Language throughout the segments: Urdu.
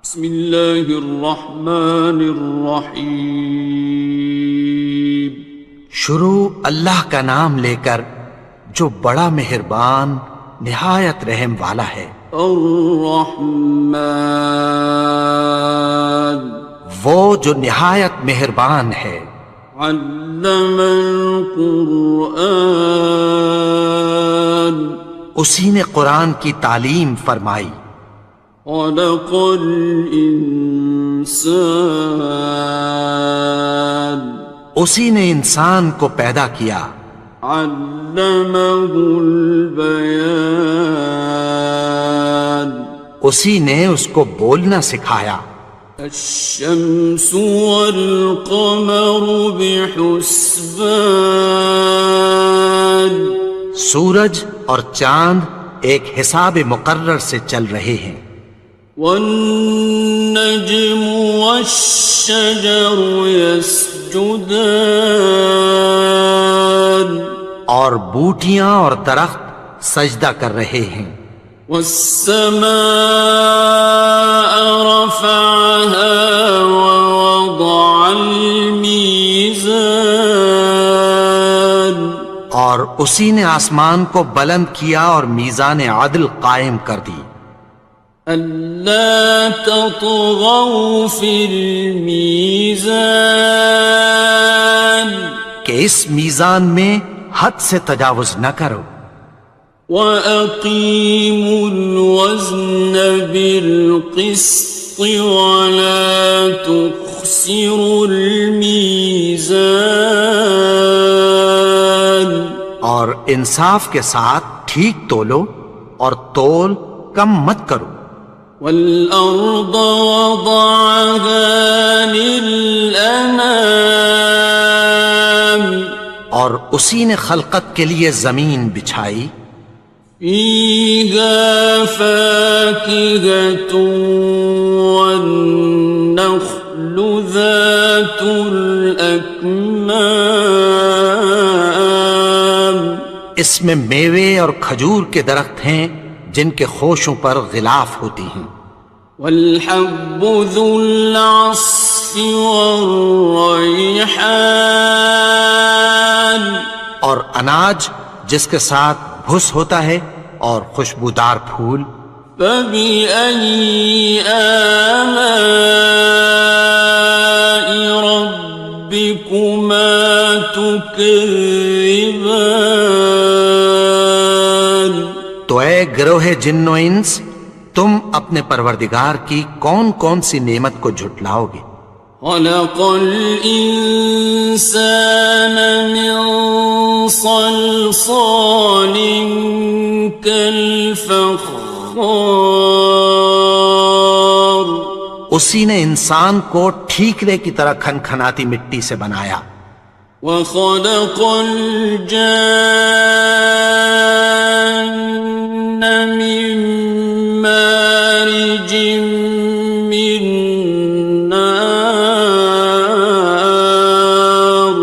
بسم اللہ الرحمن الرحیم۔ شروع اللہ کا نام لے کر جو بڑا مہربان نہایت رحم والا ہے۔ الرحمن، وہ جو نہایت مہربان ہے۔ علم القرآن، اسی نے قرآن کی تعلیم فرمائی۔ خلق الانسان، اسی نے انسان کو پیدا کیا۔ علمہ البیان، اسی نے اس کو بولنا سکھایا۔ الشمس والقمر بحسبان، سورج اور چاند ایک حساب مقرر سے چل رہے ہیں۔ والنجم والشجر يسجدان، اور بوٹیاں اور درخت سجدہ کر رہے ہیں۔ والسماء رفعها ووضع الميزان، اور اسی نے آسمان کو بلند کیا اور میزان عدل قائم کر دی۔ ألا تطغوا في الميزان، کہ اس میزان میں حد سے تجاوز نہ کرو۔ وَأَقِيمُوا الْوَزْنَ بِالْقِسْطِ وَلَا تُخْسِرُوا الْمِيزَانَ، اور انصاف کے ساتھ ٹھیک تولو اور تول کم مت کرو۔ وَالْأَرْضَ وَضَعَهَا لِلْأَنَامِ، اور اسی نے خلقت کے لیے زمین بچھائی۔ فِيهَا فَاكِهَةٌ وَالنَّخْلُ ذَاتُ الْأَكْمَامِ، اس میں میوے اور کھجور کے درخت ہیں جن کے خوشوں پر غلاف ہوتی ہیں۔ وَالْحَبُّ ذُو الْعَصْفِ وَالرَّيْحَانِ، اور اناج جس کے ساتھ بھس ہوتا ہے اور خوشبودار پھول۔ فَبِأَيِّ آلَاءِ رَبِّكُمَا تُكَذِّبَانِ، تو اے گروہ جن و انس، تم اپنے پروردگار کی کون کون سی نعمت کو جھٹلاؤ گے؟ خَلَقَ الْإِنسَانَ مِنْ صَلْصَالٍ كَالْفَخَّارِ، اسی نے انسان کو ٹھیکرے کی طرح کھنکھناتی مٹی سے بنایا۔ وَخَلَقَ الْجَانَّ مِن مَّارِجٍ مِّن نَّارٍ،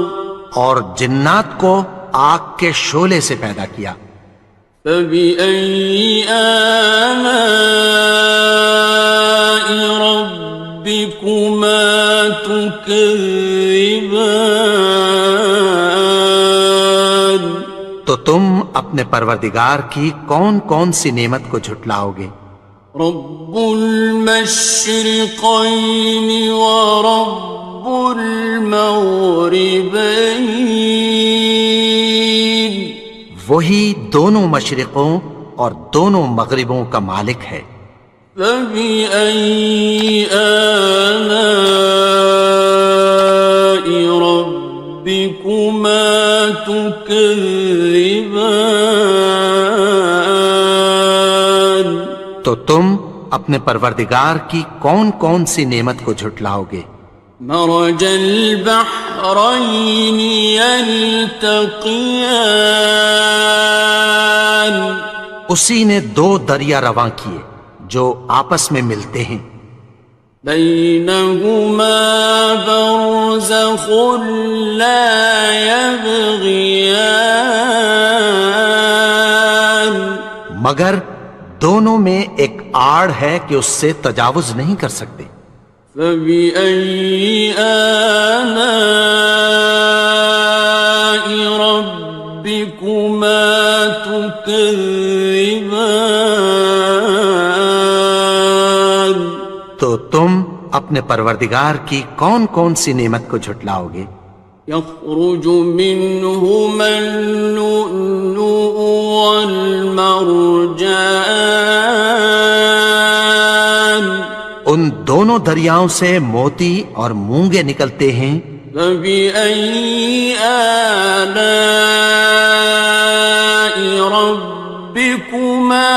اور جنات کو آگ کے شعلے سے پیدا کیا۔ فَبِأَيِّ آلَاءِ رَبِّكُمَا تُكَذِّبَانِ، تو تم اپنے پروردگار کی کون کون سی نعمت کو جھٹلاؤ گے؟ رب المشرقین ورب المغربین، وہی دونوں مشرقوں اور دونوں مغربوں کا مالک ہے۔ فَبِأَيِّ آلَاءِ رَبِّكُمَا تُكَذِّبَانِ، تو تم اپنے پروردگار کی کون کون سی نعمت کو جھٹلاؤ گے؟ مرج البحرین یلتقیان، اسی نے دو دریا رواں کیے جو آپس میں ملتے ہیں۔ بینہما برزخ لا یبغیان، مگر دونوں میں ایک آڑ ہے کہ اس سے تجاوز نہیں کر سکتے۔ فبأي آلاء ربكما تكذبان؟ تو تم اپنے پروردگار کی کون کون سی نعمت کو جھٹلاؤ گے؟ يخرج منهما اللؤلؤ والمرجان ان دونوں دریاؤں سے موتی اور مونگے نکلتے ہیں۔ فبأي آلاء ربكما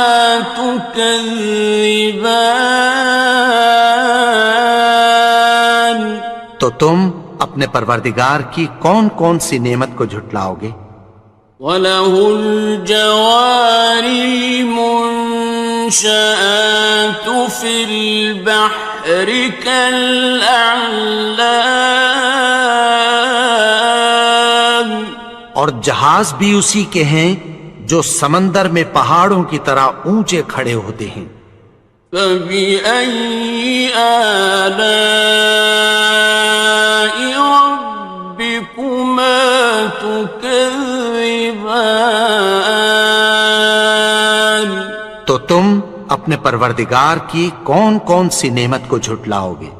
تكذبان؟ تو تم اپنے پروردگار کی کون کون سی نعمت کو جھٹلاؤ گے؟ وَلَهُ الْجَوَارِ الْمُنشَآتُ فِي الْبَحْرِ كَالْأَعْلَامِ، اور جہاز بھی اسی کے ہیں جو سمندر میں پہاڑوں کی طرح اونچے کھڑے ہوتے ہیں۔ فَبِأَيِّ آلَاءِ رَبِّكُمَا تُكَذِّبَانِ؟ تو تم اپنے پروردگار کی کون کون سی نعمت کو جھٹلاؤ گے؟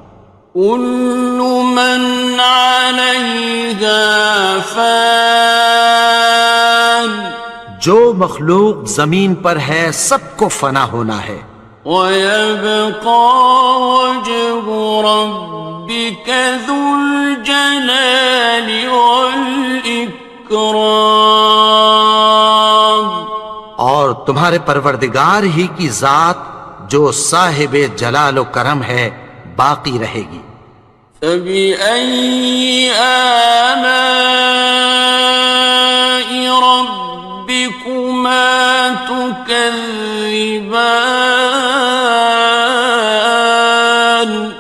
كُلُّ مَنْ عَلَيْهَا فَانٍ، جو مخلوق زمین پر ہے سب کو فنا ہونا ہے۔ وَيَبْقَى وَجْهُ رَبِّكَ ذُو الْجَلَالِ وَالْإِكْرَامِ، اور تمہارے پروردگار ہی کی ذات جو صاحب جلال و کرم ہے باقی رہے گی۔ فَبِأَيِّ آلَاءِ رَبِّكُمَا تُكَذِّبَانِ؟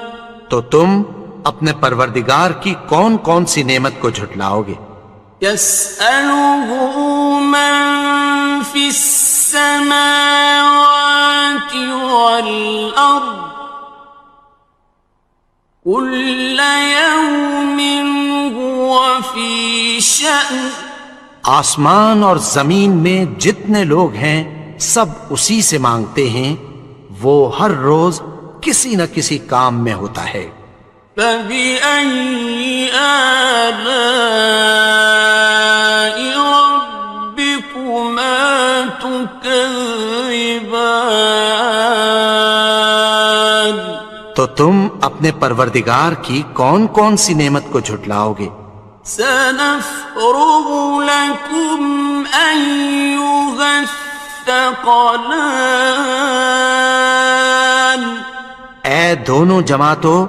تو تم اپنے پروردگار کی کون کون سی نعمت کو جھٹلاؤ گے؟ يَسْأَلُهُ مَن فِي السَّمَاوَاتِ وَالْأَرْضِ كُلَّ يَوْمٍ هُوَ فِي شَأْنٍ، آسمان اور زمین میں جتنے لوگ ہیں سب اسی سے مانگتے ہیں، وہ ہر روز کسی نہ کسی کام میں ہوتا ہے۔ فَبِأَيِّ آلَاءِ رَبِّكُمَا تُكَذِّبَانِ؟ تو تم اپنے پروردگار کی کون کون سی نعمت کو جھٹلاؤ گے؟ سَنَفْرُغُ لَكُمْ أَيُّهَ الثَّقَلَانِ، اے دونوں جماعتوں،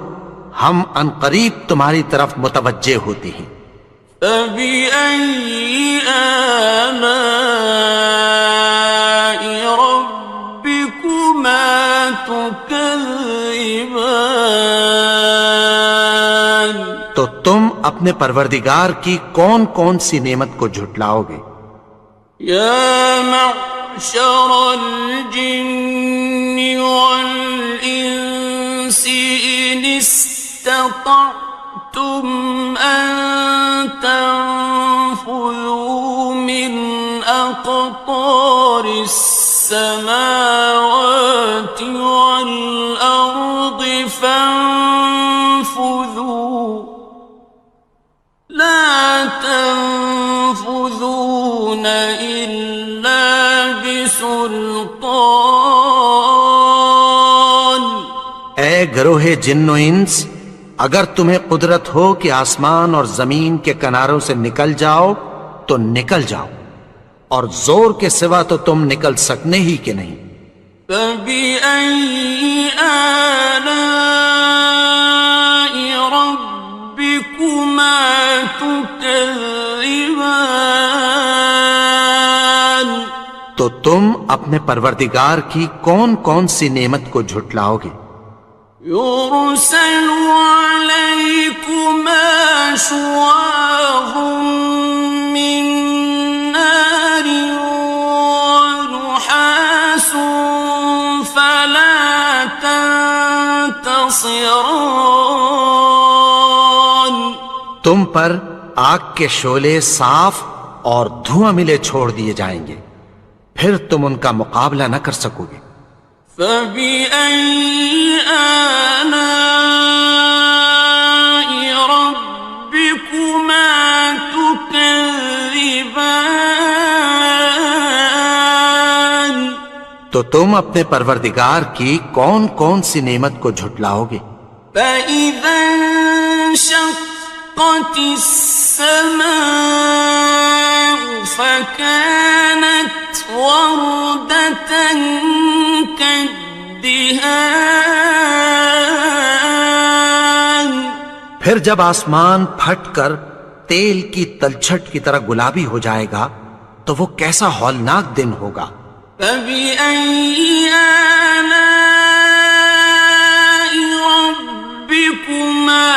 ہم عنقریب تمہاری طرف متوجہ ہوتے ہیں۔ فَبِأَيِّ آلَاءِ رَبِّكُمَا تُكَذِّبَانِ؟ تو تم اپنے پروردگار کی کون کون سی نعمت کو جھٹلاؤ گے؟ يَا مَعْشَرَ الْجِنِّ وَالْإِنسِ إِنِ اسْتَطَعْتُمْ أَن تَنفُذُوا مِنْ أَقْطَارِ السَّمَاوَاتِ وَالْأَرْضِ فَانفُذُوا لَا تَنفُذُونَ إِلَّا بِسُلْطَانٍ۔ اے گروہ جن و انس، اگر تمہیں قدرت ہو کہ آسمان اور زمین کے کناروں سے نکل جاؤ تو نکل جاؤ، اور زور کے سوا تو تم نکل سکنے ہی کہ نہیں۔ فَبِأَيِّ آلَاءِ رَبِّكُمَا تُكَذِّبَانِ؟ تو تم اپنے پروردگار کی کون کون سی نعمت کو جھٹلاؤ گے؟ يُرْسَلُ عَلَيْكُمَا شُوَاظٌ مِّن نَّارٍ وَنُحَاسٌ تنتصران تم پر آگ کے شعلے صاف اور دھواں ملے چھوڑ دیے جائیں گے، پھر تم ان کا مقابلہ نہ کر سکو گے۔ فبأي آلاء ربكما تكذبان تو تم اپنے پروردگار کی کون کون سی نعمت کو جھٹلاؤ گے؟ فإذا انشقت السماء فكانت وردة كالدهان پھر جب آسمان پھٹ کر تیل کی تلچھٹ کی طرح گلابی ہو جائے گا تو وہ کیسا ہولناک دن ہوگا۔ فبأي آلاء ربكما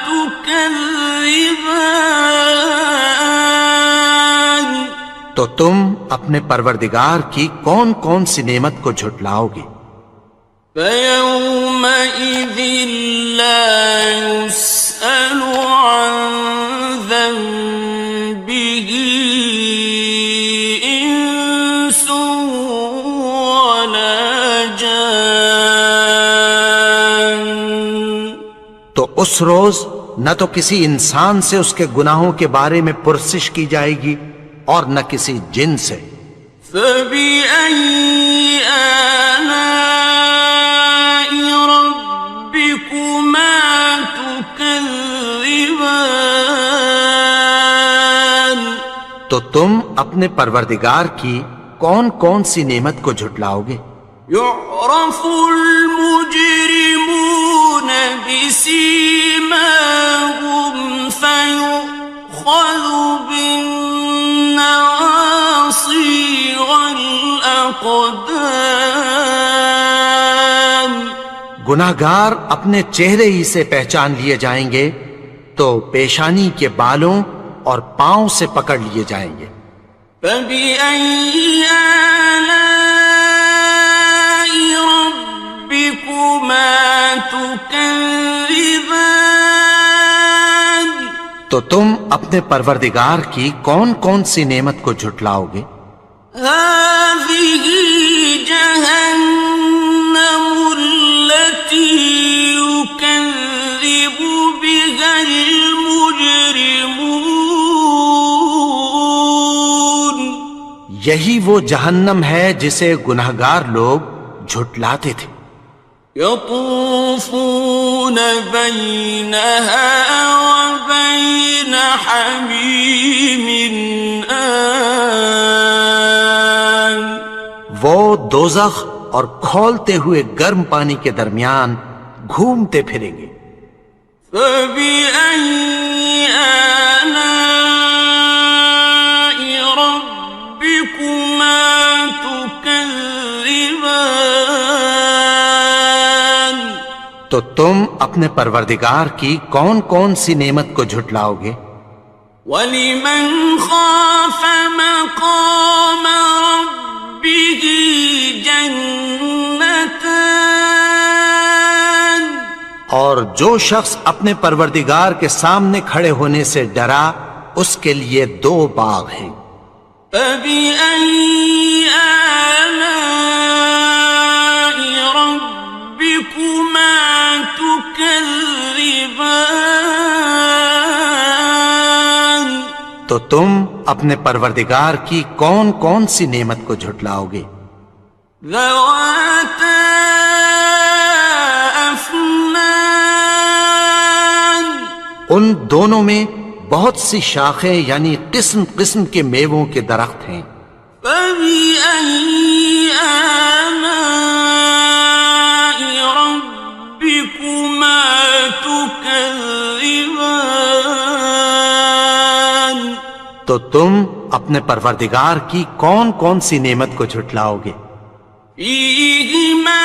تكذبان تو تم اپنے پروردگار کی کون کون سی نعمت کو جھٹلاؤ گے؟ فيومئذ لا يسأل عن ذنبه إنس ولا جان تو اس روز نہ تو کسی انسان سے اس کے گناہوں کے بارے میں پرسش کی جائے گی اور نہ کسی جن سے۔ فبأي آلاء ربكما تكذبان تو تم اپنے پروردگار کی کون کون سی نعمت کو جھٹلاؤ گے؟ يعرف المجرمون بسيماهم فيؤخذ بالنواصي والأقدام گناہگار اپنے چہرے ہی سے پہچان لیے جائیں گے تو پیشانی کے بالوں اور پاؤں سے پکڑ لیے جائیں گے۔ فبأي آلاء ربكما تكذبان تو تم اپنے پروردگار کی کون کون سی نعمت کو جھٹلاؤ گے؟ هذه جهنم التي يكذب بها المجرمون یہی وہ جہنم ہے جسے گناہگار لوگ جھٹلاتے تھے۔ يطوفون بينها وبين حميم آن وہ دوزخ اور کھولتے ہوئے گرم پانی کے درمیان گھومتے پھریں گے۔ فبأي آلاء ربكما تكذبان تو تم اپنے پروردگار کی کون کون سی نعمت کو جھٹلاؤ گے؟ وَلِمَنْ خَافَ مَقَامَ رَبِّهِ جَنَّتَانِ اور جو شخص اپنے پروردگار کے سامنے کھڑے ہونے سے ڈرا اس کے لیے دو باغ ہیں۔ فَبِأَيِّ آلَاءِ رَبِّكُمَا تُكَذِّبَانِ تو تم اپنے پروردگار کی کون کون سی نعمت کو جھٹلاؤ گے؟ ذَوَاتَا أَفْنَانٍ ان دونوں میں بہت سی شاخیں یعنی قسم قسم کے میووں کے درخت ہیں۔ فَبِأَيِّ آلَاءِ رَبِّكُمَا تُكَذِّبَانِ تو تم اپنے پروردگار کی کون کون سی نعمت کو جھٹلاؤ گے؟ فِيهِمَا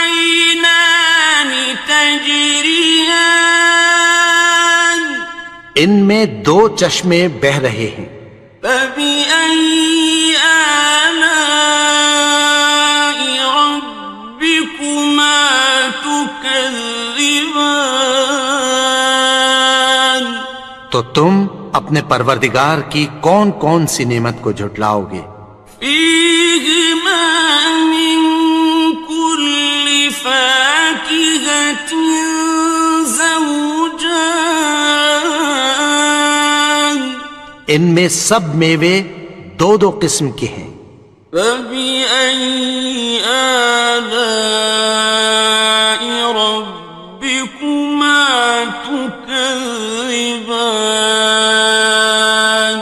عَيْنَانِ تَجْرِيَانِ ان میں دو چشمے بہہ رہے ہیں۔ فَبِأَيِّ آلَاءِ رَبِّكُمَا تُكَذِّبَانِ تكذبان تو تم اپنے پروردگار کی کون کون سی نعمت کو جھٹلاؤ گے؟ فيهما من كل فاكهة زوجان ان میں سب میوے دو دو قسم کے ہیں، فبأي آلاء ربكما تكذبان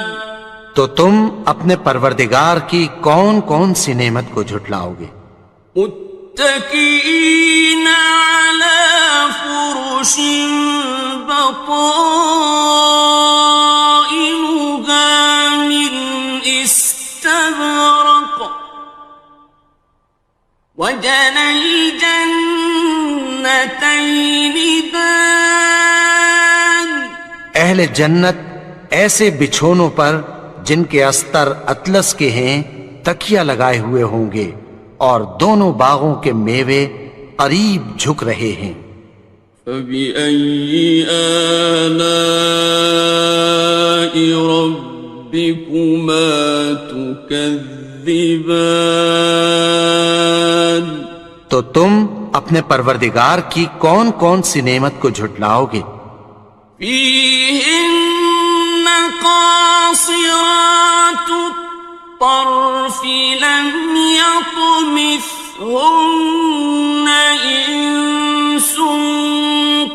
تو تم اپنے پروردگار کی کون کون سی نعمت کو جھٹلاؤ گے؟ متكئين على فرش بطائنها من استبرق وجنى الجنتين دان اہل جنت ایسے بچھونوں پر جن کے استر اطلس کے ہیں تکیہ لگائے ہوئے ہوں گے، اور دونوں باغوں کے میوے قریب جھک رہے ہیں۔ فبأي آلاء ربكما تكذبان تو تم اپنے پروردگار کی کون کون سی نعمت کو جھٹلاؤ گے؟ فيهن قاصرات الطرف لم يطمثهن إنس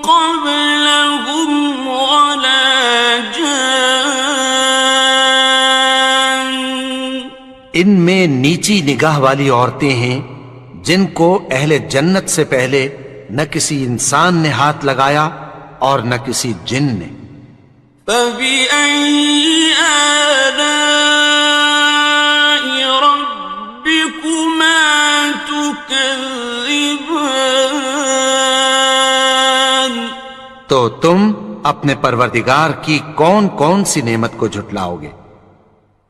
قبلهم ولا جان ان میں نیچی نگاہ والی عورتیں ہیں جن کو اہل جنت سے پہلے نہ کسی انسان نے ہاتھ لگایا اور نہ کسی جن نے۔ فبأي آلاء ربكما تكذبان تو تم اپنے پروردگار کی کون کون سی نعمت کو جھٹلاؤ گے؟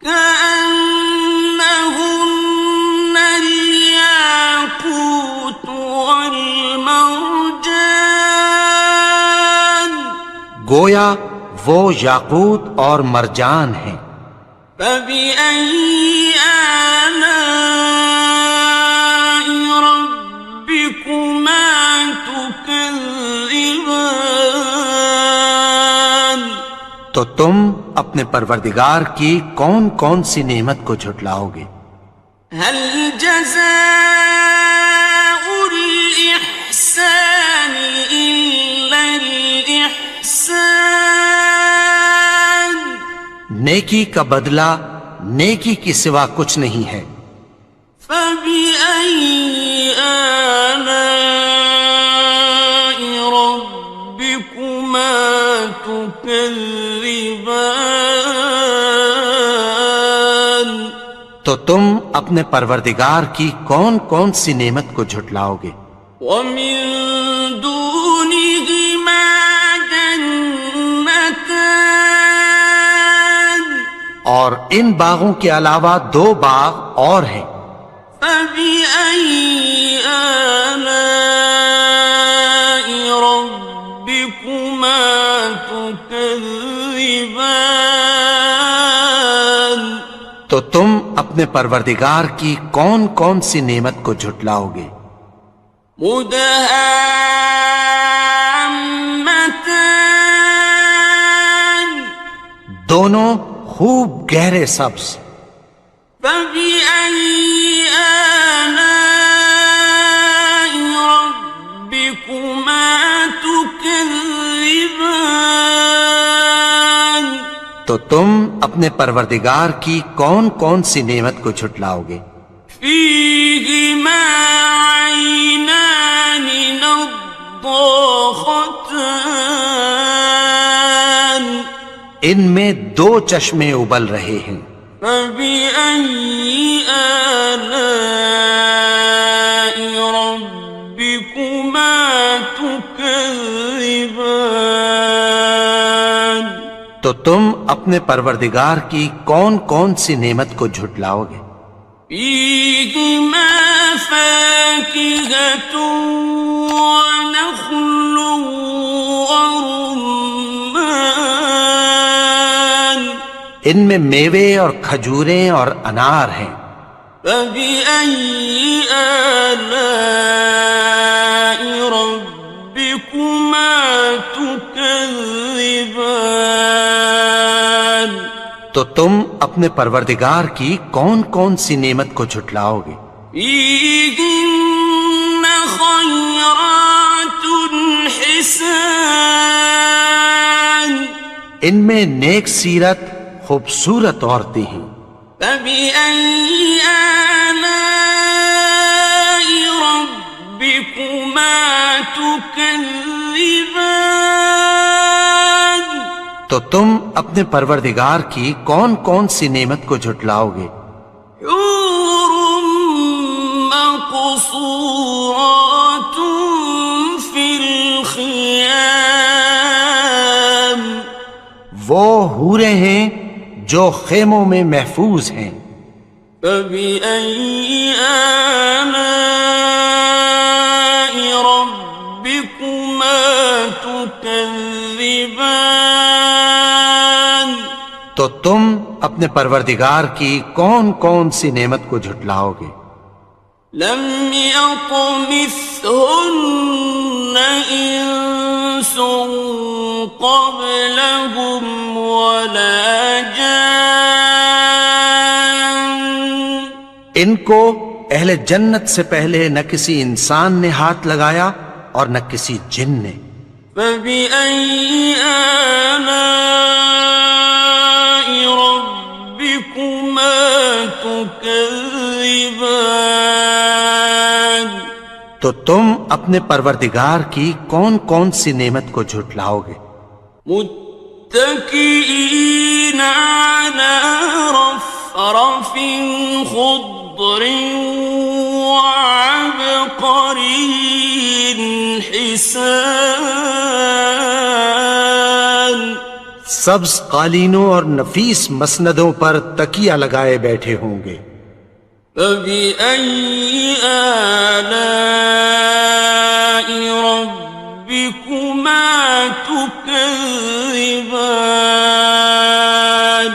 كأنهن الياقوت والمرجان گویا وہ یاقوت اور مرجان ہیں۔ فبأي آلاء ربكما تكذبان تو تم اپنے پروردگار کی کون کون سی نعمت کو جھٹلاؤ گے؟ هل جزاء الإحسان إلا الإحسان نیکی کا بدلہ نیکی کی سوا کچھ نہیں ہے۔ فبأي آلاء ربكما تكذبان تو تم اپنے پروردگار کی کون کون سی نعمت کو جھٹلاؤ گے؟ ومن دونهما جنتان اور ان باغوں کے علاوہ دو باغ اور ہیں۔ فبأي آلاء ربكما تكذبان تو تم اپنے پروردگار کی کون کون سی نعمت کو جھٹلاؤ گے؟ مدهامتان دونوں خوب گہرے سبز۔ فبأي آلاء ربكما تكذبان تو تم اپنے پروردگار کی کون کون سی نعمت کو جھٹلاؤ گے؟ فيهما عينان نضاختان ان میں دو چشمے ابل رہے ہیں۔ فبأي آلاء ربكما تكذبان تو تم اپنے پروردگار کی کون کون سی نعمت کو جھٹلاؤ گے؟ فيهما فاكهة ونخل ورمان ان میں میوے اور کھجوریں اور انار ہیں. فبأي آلاء ربكما تكذبان تو تم اپنے پروردگار کی کون کون سی نعمت کو جھٹلاؤ گے؟ فيهن خيرات حسان ان میں نیک سیرت خوبصورت عورتیں ہیں. فبأي آلاء ربكما تكذبان تو تم اپنے پروردگار کی کون کون سی نعمت کو جھٹلاؤ گے؟ حور مقصورات في الخيام وہ حوریں ہیں جو خیموں میں محفوظ ہیں. فبأي آلاء ربكما تكذبان تو تم اپنے پروردگار کی کون کون سی نعمت کو جھٹلاؤ گے؟ لم يطمثهن إنس قبلهم ولا جان ان کو اہل جنت سے پہلے نہ کسی انسان نے ہاتھ لگایا اور نہ کسی جن نے. فبأي آلاء ربكما تكذبان تو تم اپنے پروردگار کی کون کون سی نعمت کو جھٹلاؤ گے؟ متكئين على رفرف خضر وعبقري حسان سبز قالینوں اور نفیس مسندوں پر تکیہ لگائے بیٹھے ہوں گے. فبأي آلاء ربكما تكذبان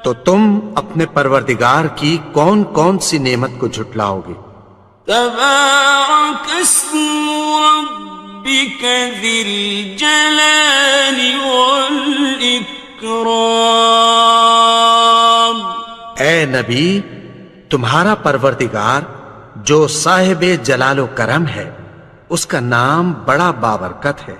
تو تم اپنے پروردگار کی کون کون سی نعمت کو جھٹلاؤ گے؟ تبارك اسم ربك ذي الجلال والإكرام اے نبی، تمہارا پروردگار جو صاحب جلال و کرم ہے، اس کا نام بڑا بابرکت ہے.